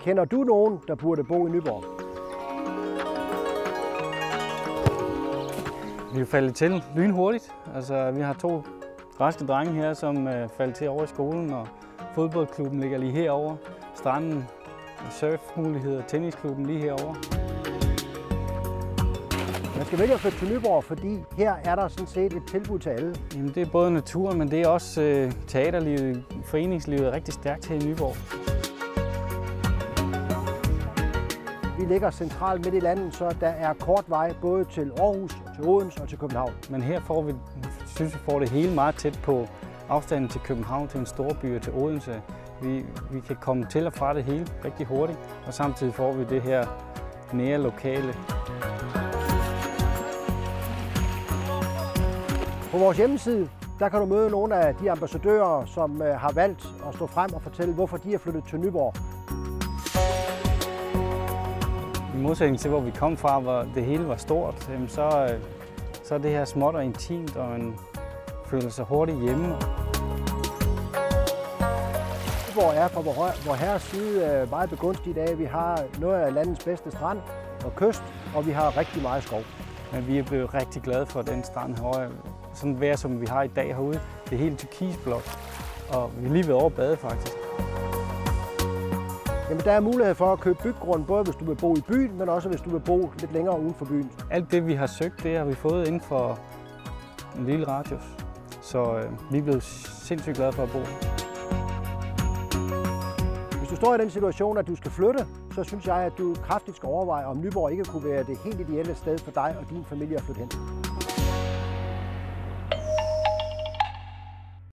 Kender du nogen, der burde bo i Nyborg? Vi er faldet til lynhurtigt. Altså, vi har 2 raske drenge her, som faldt til over i skolen, og fodboldklubben ligger lige herovre. Stranden, surfmuligheder, tennisklubben lige herovre. Man skal vælge at flytte til Nyborg, fordi her er der sådan set et tilbud til alle. Jamen, det er både naturen, men det er også teaterlivet, foreningslivet er rigtig stærkt her i Nyborg. Vi ligger centralt midt i landet, så der er kort vej både til Aarhus, til Odense og til København. Men her synes vi får det hele meget tæt på afstanden til København, til en storby og til Odense. Vi kan komme til og fra det hele rigtig hurtigt, og samtidig får vi det her nære lokale. På vores hjemmeside, der kan du møde nogle af de ambassadører, som har valgt at stå frem og fortælle, hvorfor de er flyttet til Nyborg. I modsætning til, hvor vi kom fra, hvor det hele var stort, så er det her småt og intimt, og man føler sig hurtigt hjemme. Nyborg er fra vor herres side meget begunstiget af, at vi har noget af landets bedste strand og kyst, og vi har rigtig meget skov. Men vi er blevet rigtig glade for den strand herovre. Sådan et vejr, som vi har i dag herude, det er helt turkisblåt, og vi er lige ved over bade faktisk. Jamen, der er mulighed for at købe byggegrund, både hvis du vil bo i byen, men også hvis du vil bo lidt længere uden for byen. Alt det, vi har søgt, det har vi fået inden for en lille radius. Så vi er blevet sindssygt glade for at bo. Hvis du står i den situation, at du skal flytte, så synes jeg, at du kraftigt skal overveje, om Nyborg ikke kunne være det helt ideelle sted for dig og din familie at flytte hen.